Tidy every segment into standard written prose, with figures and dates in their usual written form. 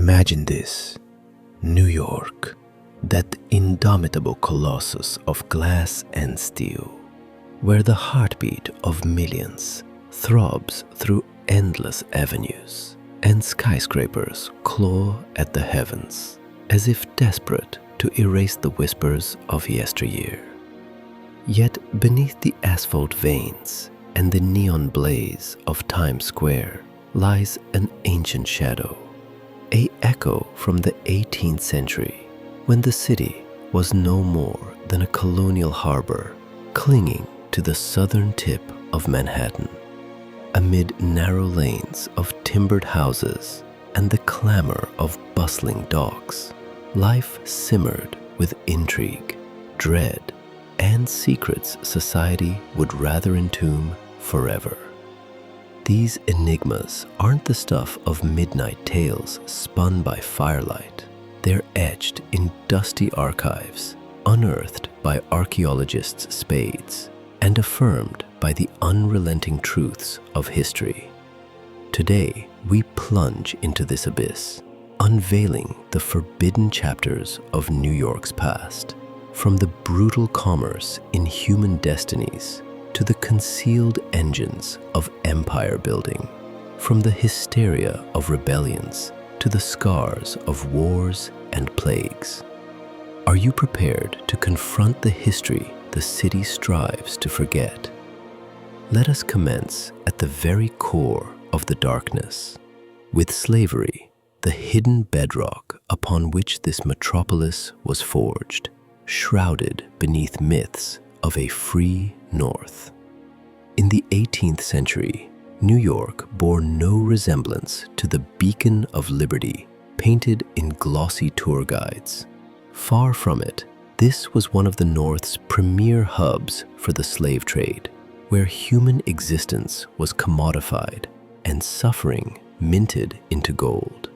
Imagine this: New York, that indomitable colossus of glass and steel, where the heartbeat of millions throbs through endless avenues, and skyscrapers claw at the heavens as if desperate to erase the whispers of yesteryear. Yet beneath the asphalt veins and the neon blaze of Times Square lies an ancient shadow, an echo from the 18th century, when the city was no more than a colonial harbor clinging to the southern tip of Manhattan. Amid narrow lanes of timbered houses and the clamor of bustling docks, life simmered with intrigue, dread, and secrets society would rather entomb forever. These enigmas aren't the stuff of midnight tales spun by firelight. They're etched in dusty archives, unearthed by archaeologists' spades, and affirmed by the unrelenting truths of history. Today, we plunge into this abyss, unveiling the forbidden chapters of New York's past, from the brutal commerce in human destinies to the concealed engines of empire building, from the hysteria of rebellions to the scars of wars and plagues. Are you prepared to confront the history the city strives to forget? Let us commence at the very core of the darkness, with slavery, the hidden bedrock upon which this metropolis was forged, shrouded beneath myths of a free North. In the 18th century, New York bore no resemblance to the beacon of liberty painted in glossy tour guides. Far from it, this was one of the North's premier hubs for the slave trade, where human existence was commodified and suffering minted into gold.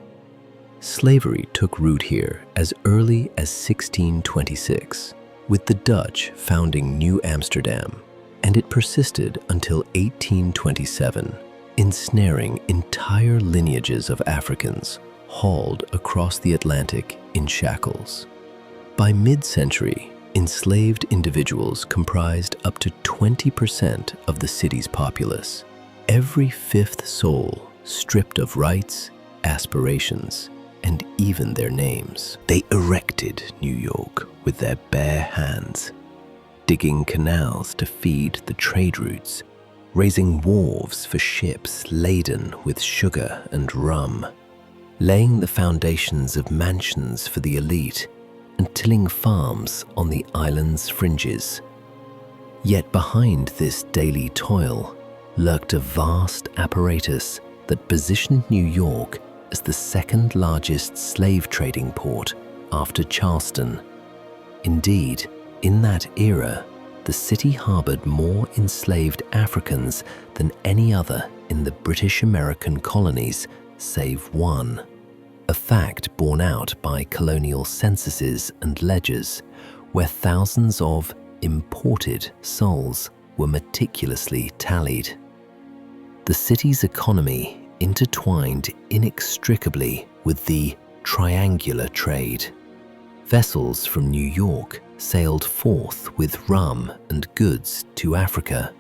Slavery took root here as early as 1626, with the Dutch founding New Amsterdam, and it persisted until 1827, ensnaring entire lineages of Africans hauled across the Atlantic in shackles. By mid-century, enslaved individuals comprised up to 20% of the city's populace, every fifth soul stripped of rights, aspirations, and even their names. They erected New York with their bare hands, digging canals to feed the trade routes, raising wharves for ships laden with sugar and rum, laying the foundations of mansions for the elite, and tilling farms on the island's fringes. Yet behind this daily toil lurked a vast apparatus that positioned New York as the second largest slave trading port after Charleston. Indeed, in that era, the city harbored more enslaved Africans than any other in the British American colonies, save one. A fact borne out by colonial censuses and ledgers, where thousands of imported souls were meticulously tallied. The city's economy intertwined inextricably with the triangular trade. Vessels from New York sailed forth with rum and goods to Africa,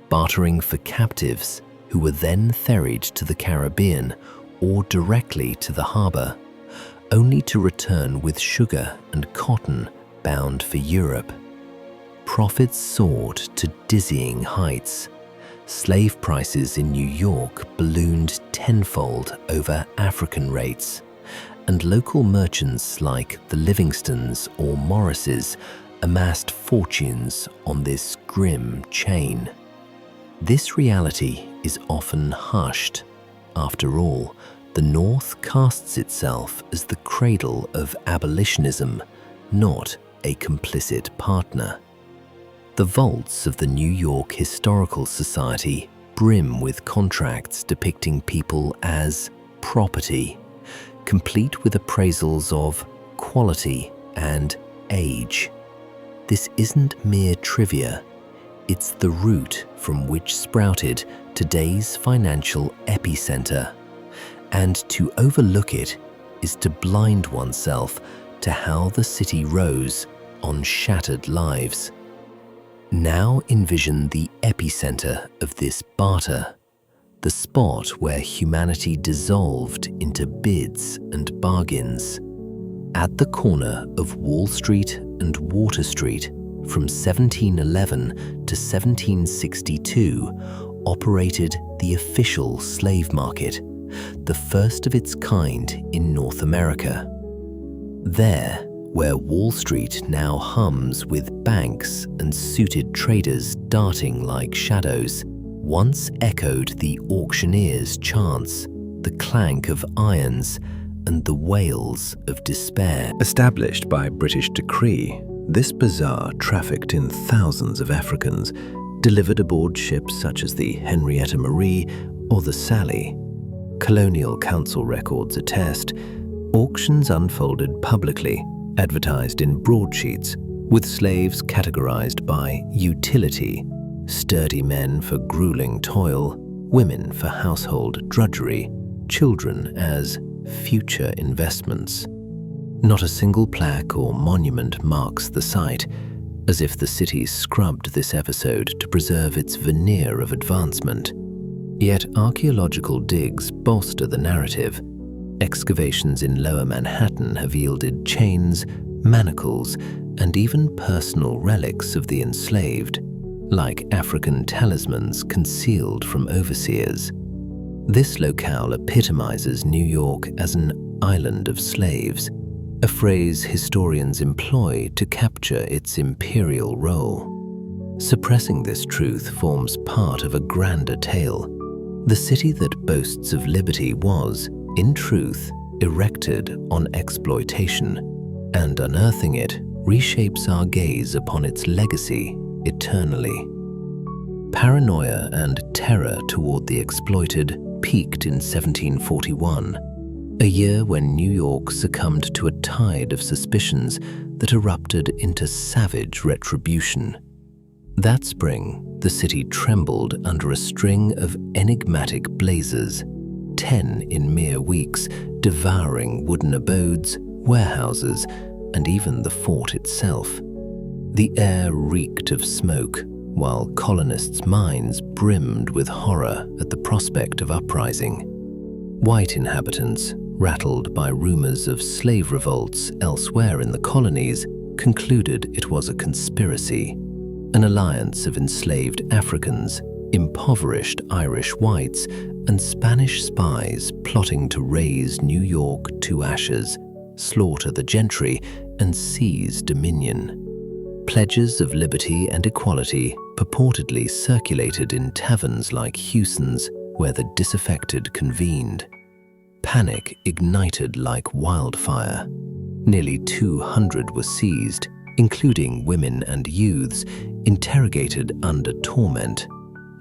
bartering for captives who were then ferried to the Caribbean or directly to the harbor, only to return with sugar and cotton bound for Europe. Profits soared to dizzying heights. Slave prices in New York ballooned tenfold over African rates, and local merchants like the Livingstons or Morrises amassed fortunes on this grim chain. This reality is often hushed. After all, the North casts itself as the cradle of abolitionism, not a complicit partner. The vaults of the New York Historical Society brim with contracts depicting people as property, complete with appraisals of quality and age. This isn't mere trivia, it's the root from which sprouted today's financial epicenter, and to overlook it is to blind oneself to how the city rose on shattered lives. Now envision the epicenter of this barter, the spot where humanity dissolved into bids and bargains. At the corner of Wall Street and Water Street, from 1711 to 1762, operated the official slave market, the first of its kind in North America. There, where Wall Street now hums with banks and suited traders darting like shadows, once echoed the auctioneer's chants, the clank of irons, and the wails of despair. Established by British decree, this bazaar trafficked in thousands of Africans, delivered aboard ships such as the Henrietta Marie or the Sally. Colonial Council records attest, auctions unfolded publicly, advertised in broadsheets, with slaves categorized by utility, sturdy men for grueling toil, women for household drudgery, children as future investments. Not a single plaque or monument marks the site, as if the city scrubbed this episode to preserve its veneer of advancement. Yet archaeological digs bolster the narrative. Excavations in Lower Manhattan have yielded chains, manacles, and even personal relics of the enslaved, like African talismans concealed from overseers. This locale epitomizes New York as an island of slaves, a phrase historians employ to capture its imperial role. Suppressing this truth forms part of a grander tale. The city that boasts of liberty was, in truth, erected on exploitation, and unearthing it reshapes our gaze upon its legacy eternally. Paranoia and terror toward the exploited peaked in 1741, a year when New York succumbed to a tide of suspicions that erupted into savage retribution. That spring, the city trembled under a string of enigmatic blazes, 10 in mere weeks, devouring wooden abodes, warehouses, and even the fort itself. The air reeked of smoke, while colonists' minds brimmed with horror at the prospect of uprising. White inhabitants, rattled by rumors of slave revolts elsewhere in the colonies, concluded it was a conspiracy, an alliance of enslaved Africans, impoverished Irish whites, and Spanish spies plotting to raze New York to ashes, slaughter the gentry, and seize dominion. Pledges of liberty and equality purportedly circulated in taverns like Hewson's, where the disaffected convened. Panic ignited like wildfire. Nearly 200 were seized, including women and youths, interrogated under torment,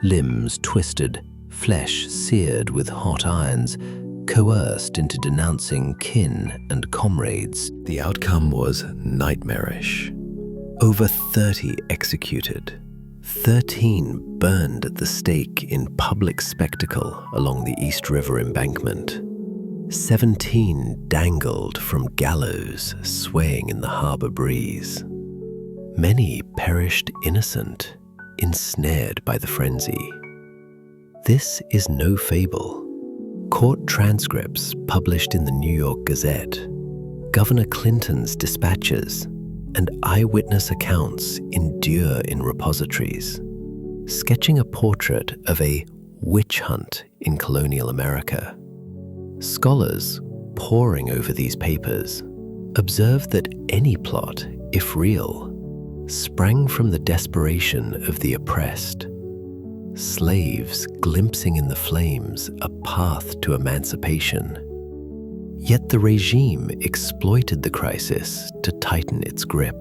limbs twisted, flesh seared with hot irons, coerced into denouncing kin and comrades. The outcome was nightmarish. Over 30 executed, 13 burned at the stake in public spectacle along the East River embankment. 17 dangled from gallows swaying in the harbor breeze. Many perished innocent, ensnared by the frenzy. This is no fable. Court transcripts published in the New York Gazette, Governor Clinton's dispatches, and eyewitness accounts endure in repositories, sketching a portrait of a witch hunt in colonial America. Scholars, poring over these papers, observe that any plot, if real, sprang from the desperation of the oppressed. Slaves glimpsing in the flames a path to emancipation. Yet the regime exploited the crisis to tighten its grip,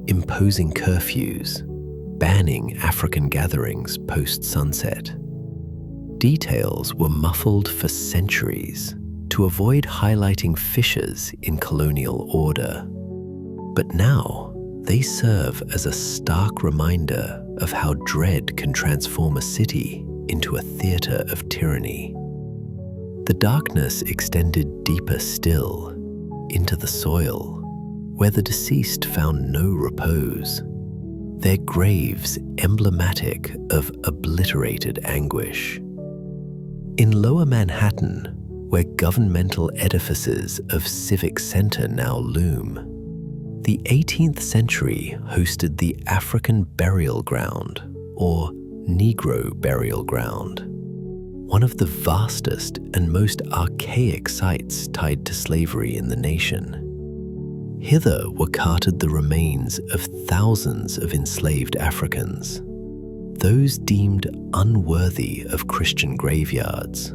imposing curfews, banning African gatherings post-sunset. Details were muffled for centuries to avoid highlighting fissures in colonial order. But now they serve as a stark reminder of how dread can transform a city into a theater of tyranny. The darkness extended deeper still, into the soil, where the deceased found no repose, their graves emblematic of obliterated anguish. In Lower Manhattan, where governmental edifices of Civic Center now loom, the 18th century hosted the African Burial Ground, or Negro Burial Ground, one of the vastest and most archaic sites tied to slavery in the nation. Hither were carted the remains of thousands of enslaved Africans, those deemed unworthy of Christian graveyards.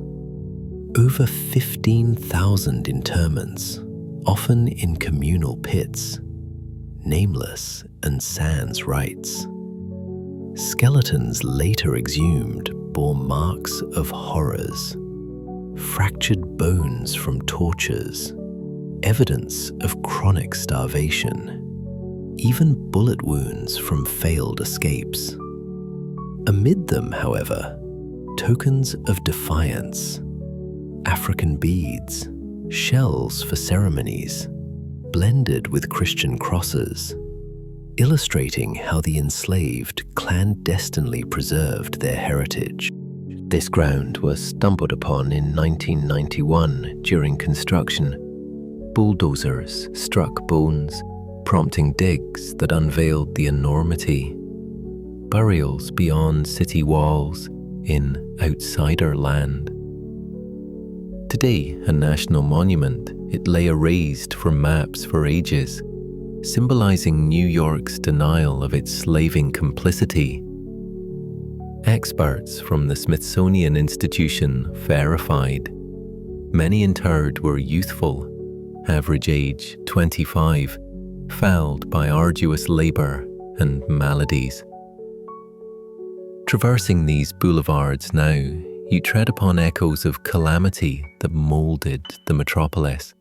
Over 15,000 interments, often in communal pits, nameless and sans rites. Skeletons later exhumed bore marks of horrors, fractured bones from tortures, evidence of chronic starvation, even bullet wounds from failed escapes. Amid them, however, tokens of defiance, African beads, shells for ceremonies, blended with Christian crosses, illustrating how the enslaved clandestinely preserved their heritage. This ground was stumbled upon in 1991 during construction. Bulldozers struck bones, prompting digs that unveiled the enormity. Burials beyond city walls in outsider land. Today, a national monument, it lay erased from maps for ages, symbolizing New York's denial of its slaving complicity. Experts from the Smithsonian Institution verified many interred were youthful, average age 25, felled by arduous labor and maladies. Traversing these boulevards now, you tread upon echoes of calamity that molded the metropolis.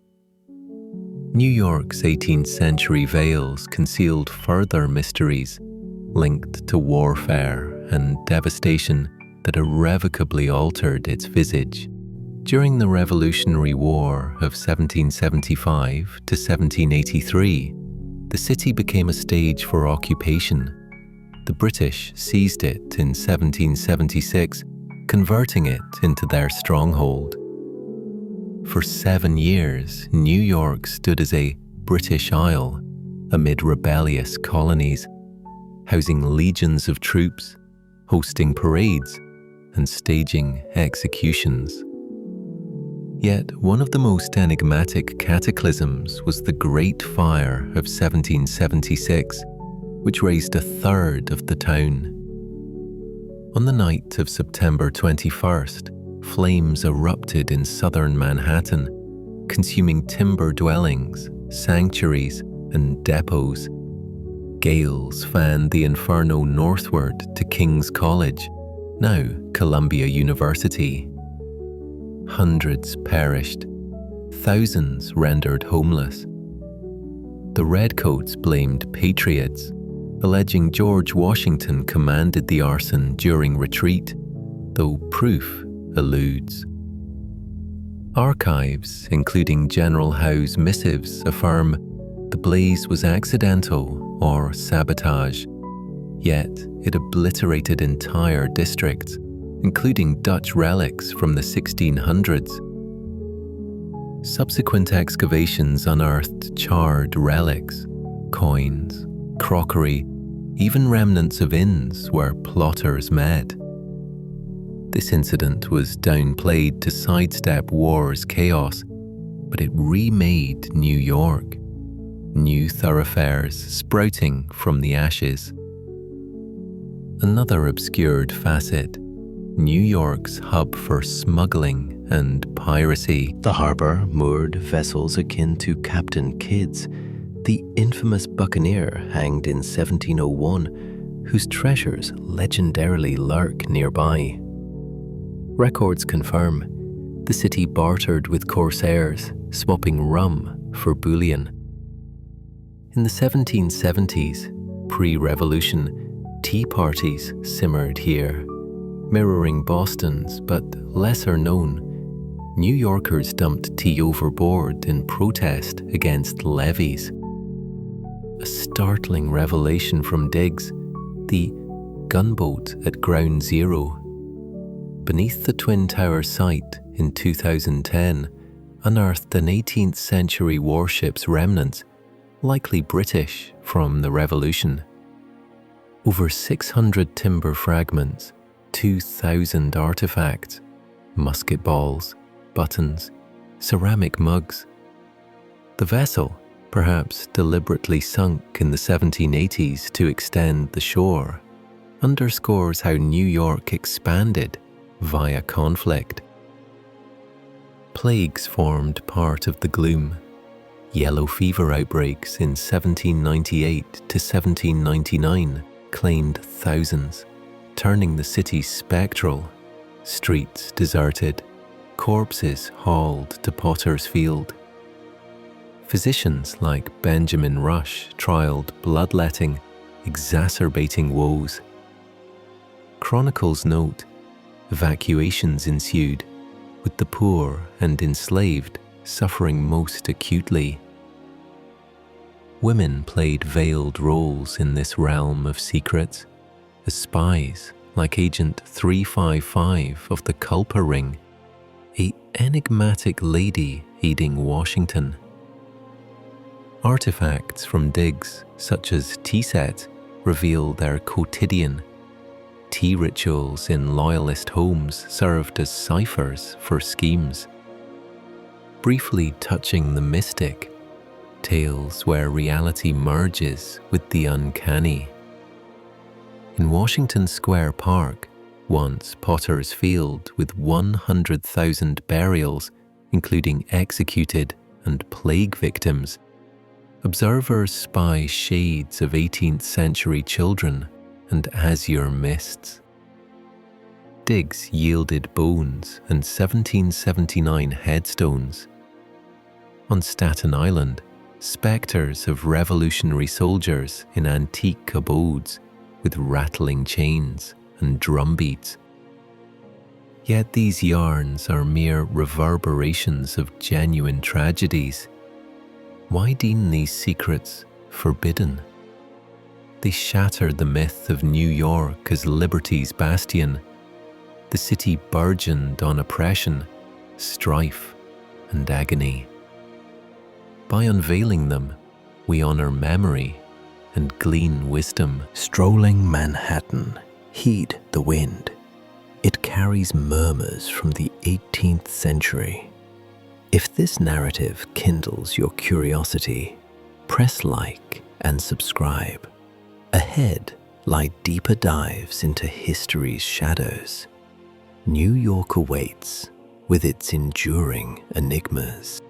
New York's 18th century veils concealed further mysteries linked to warfare and devastation that irrevocably altered its visage. During the Revolutionary War of 1775 to 1783, the city became a stage for occupation. The British seized it in 1776, converting it into their stronghold. For 7 years, New York stood as a British Isle amid rebellious colonies, housing legions of troops, hosting parades, and staging executions. Yet one of the most enigmatic cataclysms was the Great Fire of 1776, which razed a third of the town. On the night of September 21st, flames erupted in southern Manhattan, consuming timber dwellings, sanctuaries, and depots. Gales fanned the inferno northward to King's College, now Columbia University. Hundreds perished, thousands rendered homeless. The Redcoats blamed patriots, alleging George Washington commanded the arson during retreat, though proof eludes. Archives, including General Howe's missives, affirm the blaze was accidental or sabotage, yet it obliterated entire districts, including Dutch relics from the 1600s. Subsequent excavations unearthed charred relics, coins, crockery, even remnants of inns where plotters met. This incident was downplayed to sidestep war's chaos, but it remade New York, new thoroughfares sprouting from the ashes. Another obscured facet, New York's hub for smuggling and piracy. The harbor moored vessels akin to Captain Kidd's, the infamous buccaneer hanged in 1701, whose treasures legendarily lurk nearby. Records confirm the city bartered with corsairs, swapping rum for bullion. In the 1770s, pre-revolution, tea parties simmered here, mirroring Boston's but lesser-known New Yorkers dumped tea overboard in protest against levies. A startling revelation from digs, the gunboat at Ground Zero. Beneath the Twin Tower site in 2010, unearthed an 18th century warship's remnants, likely British from the Revolution. Over 600 timber fragments, 2,000 artifacts, musket balls, buttons, ceramic mugs. The vessel, perhaps deliberately sunk in the 1780s to extend the shore, underscores how New York expanded via conflict. Plagues formed part of the gloom. Yellow fever outbreaks in 1798 to 1799 claimed thousands, turning the city spectral, streets deserted, corpses hauled to Potter's Field. Physicians like Benjamin Rush trialed bloodletting, exacerbating woes. Chronicles note, evacuations ensued, with the poor and enslaved suffering most acutely. Women played veiled roles in this realm of secrets, as spies like Agent 355 of the Culper Ring, a enigmatic lady aiding Washington. Artifacts from digs, such as tea sets, reveal their quotidian. Tea rituals in loyalist homes served as ciphers for schemes. Briefly touching the mystic, tales where reality merges with the uncanny. In Washington Square Park, once Potter's Field with 100,000 burials, including executed and plague victims, observers spy shades of 18th century children and azure mists. Digs yielded bones and 1779 headstones. On Staten Island, spectres of revolutionary soldiers in antique abodes with rattling chains and drumbeats. Yet these yarns are mere reverberations of genuine tragedies. Why deem these secrets forbidden? They shatter the myth of New York as liberty's bastion. The city burgeoned on oppression, strife, and agony. By unveiling them, we honor memory and glean wisdom. Strolling Manhattan, heed the wind. It carries murmurs from the 18th century. If this narrative kindles your curiosity, press like and subscribe. Ahead lie deeper dives into history's shadows. New York awaits with its enduring enigmas.